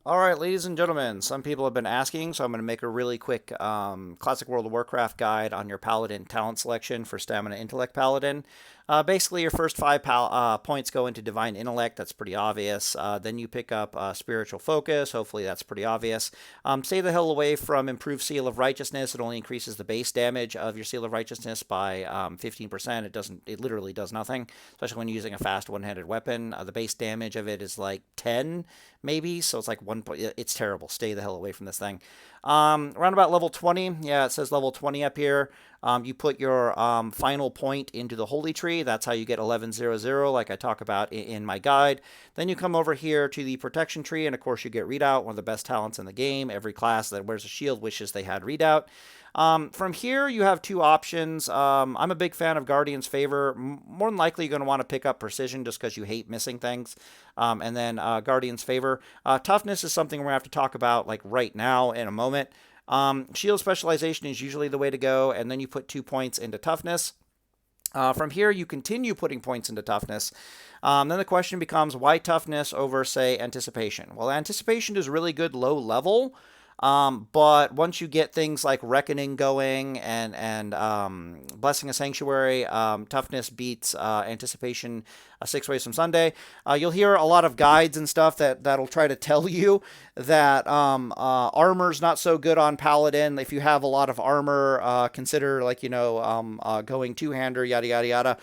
All right, ladies and gentlemen, some people have been asking, so I'm going to make a really quick Classic World of Warcraft guide on your Paladin talent selection for Stamina Intellect Paladin. Basically, your first five points go into Divine Intellect. That's pretty obvious. Then you pick up Spiritual Focus. Hopefully, that's pretty obvious. Stay the hell away from Improved Seal of Righteousness. It only increases the base damage of your Seal of Righteousness by 15%. It doesn't. It literally does nothing, especially when using a fast one-handed weapon. The base damage of it is like 10, maybe. So it's like 1 point. It's terrible. Stay the hell away from this thing. Around about level 20. Yeah, it says level 20 up here. You put your final point into the holy tree. That's how you get 1100, like I talk about in my guide. Then you come over here to the protection tree, and of course you get readout, one of the best talents in the game. Every class that wears a shield wishes they had readout. From here, you have two options. I'm a big fan of Guardian's Favor. More than likely, you're going to want to pick up Precision just because you hate missing things. And then Guardian's Favor. Toughness is something we're going to have to talk about like right now in a moment. Shield Specialization is usually the way to go, and then you put 2 points into Toughness. From here, you continue putting points into Toughness. Then the question becomes, why Toughness over, say, Anticipation? Well, Anticipation is really good low level. But once you get things like Reckoning going and Blessing a Sanctuary, Toughness beats Anticipation 6 ways from Sunday. You'll hear a lot of guides and stuff that'll try to tell you that armor's not so good on Paladin. If you have a lot of armor, consider going two-hander, yada yada yada.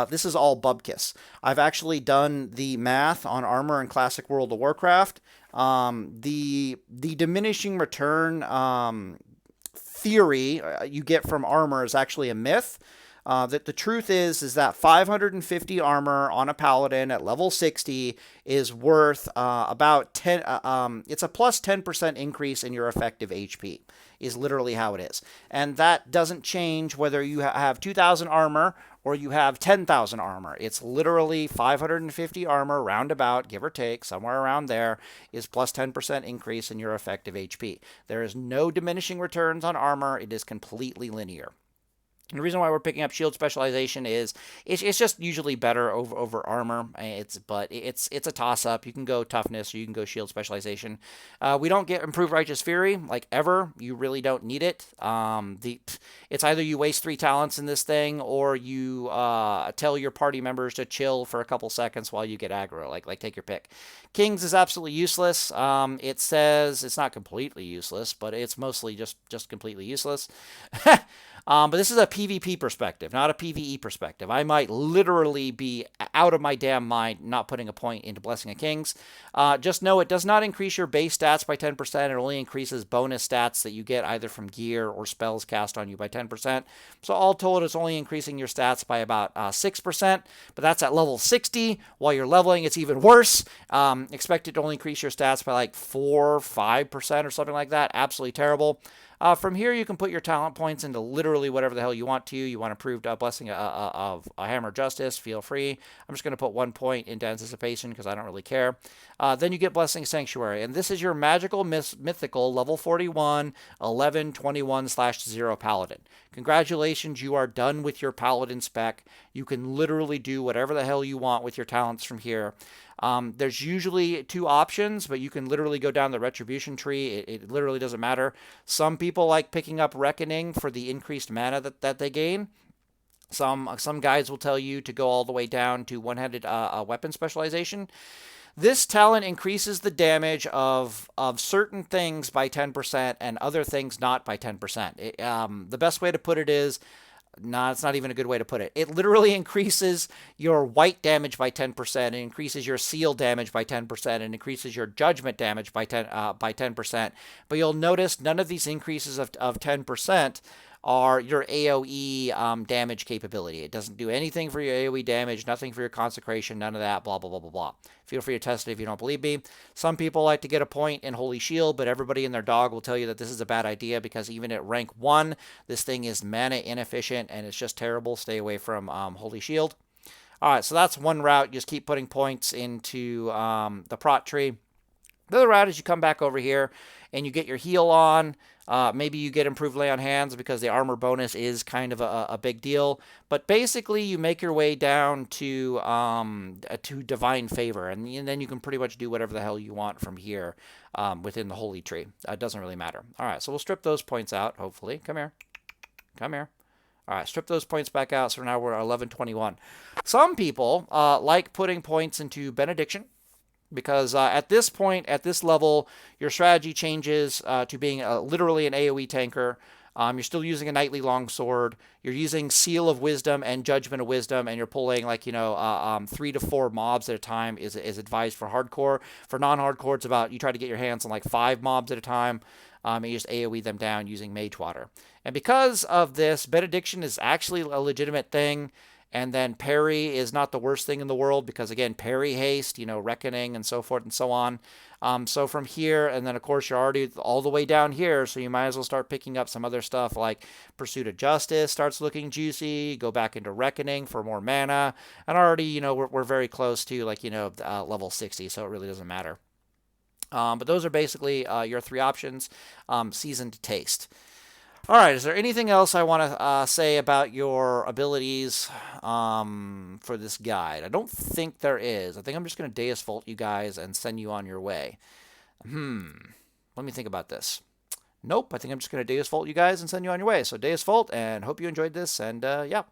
This is all bubkiss. I've actually done the math on armor in Classic World of Warcraft. The diminishing return theory you get from armor is actually a myth. That the truth is that 550 armor on a paladin at level 60 is worth about 10. It's a plus 10% increase in your effective HP. Is literally how it is, and that doesn't change whether you have 2,000 armor or you have 10,000 armor. It's literally 550 armor, roundabout, give or take, somewhere around there, is plus 10% increase in your effective HP. There is no diminishing returns on armor. It is completely linear. And the reason why we're picking up shield specialization is it's just usually better over armor. It's a toss up. You can go toughness or you can go shield specialization. We don't get improved righteous fury like ever. You really don't need it. It's either you waste 3 talents in this thing or you tell your party members to chill for a couple seconds while you get aggro. Like take your pick. Kings is absolutely useless. It says it's not completely useless, but it's mostly just completely useless. But this is a PvP perspective, not a PvE perspective. I might literally be out of my damn mind not putting a point into Blessing of Kings. Just know it does not increase your base stats by 10%. It only increases bonus stats that you get either from gear or spells cast on you by 10%. So all told, it's only increasing your stats by about 6%. But that's at level 60. While you're leveling, it's even worse. Expect it to only increase your stats by like 4 or 5% or something like that. Absolutely terrible. From here, you can put your talent points into literally whatever the hell you want to. You want improved blessing of a hammer of justice, feel free. I'm just going to put 1 point into anticipation because I don't really care. Then you get blessing sanctuary, and this is your magical mythical level 41 1121/0 paladin. Congratulations, you are done with your paladin spec. You can literally do whatever the hell you want with your talents from here. There's usually 2 options, but you can literally go down the retribution tree. It literally doesn't matter. Some people like picking up reckoning for the increased mana that they gain. Some guides will tell you to go all the way down to one-handed weapon specialization. This talent increases the damage of certain things by 10% and other things not by 10%. The best way to put it is, it's not even a good way to put it. It literally increases your white damage by 10%. It increases your seal damage by 10%. It increases your judgment damage by 10%. But you'll notice none of these increases of 10% are your AoE damage capability. It doesn't do anything for your AoE damage, nothing for your consecration, none of that, blah, blah, blah, blah, blah. Feel free to test it if you don't believe me. Some people like to get a point in Holy Shield, but everybody and their dog will tell you that this is a bad idea because even at rank 1, this thing is mana inefficient and it's just terrible. Stay away from Holy Shield. All right, so that's one route. Just keep putting points into the prot tree. The other route is you come back over here and you get your heal on. Maybe you get improved lay on hands because the armor bonus is kind of a big deal. But basically, you make your way down to divine favor, and then you can pretty much do whatever the hell you want from here within the holy tree. It doesn't really matter. All right, so we'll strip those points out. Hopefully, come here, come here. All right, strip those points back out. So now we're 1121. Some people like putting points into benediction, because at this point, at this level, your strategy changes to being literally an AoE tanker. You're still using a knightly longsword. You're using Seal of Wisdom and Judgment of Wisdom, and you're pulling 3 to 4 mobs at a time is advised for hardcore. For non-hardcore, it's about you try to get your hands on like 5 mobs at a time, and you just AoE them down using Mage Water. And because of this, benediction is actually a legitimate thing. And then parry is not the worst thing in the world because, again, parry haste, reckoning and so forth and so on. So from here, and then, of course, you're already all the way down here, so you might as well start picking up some other stuff like Pursuit of Justice starts looking juicy, go back into Reckoning for more mana, and already, we're very close to, level 60, so it really doesn't matter. But those are basically your 3 options, seasoned taste. All right, is there anything else I want to say about your abilities for this guide? I don't think there is. I think I'm just going to Deus Vult you guys and send you on your way. Let me think about this. Nope, I think I'm just going to Deus Vult you guys and send you on your way. So Deus Vult, and hope you enjoyed this, and yeah.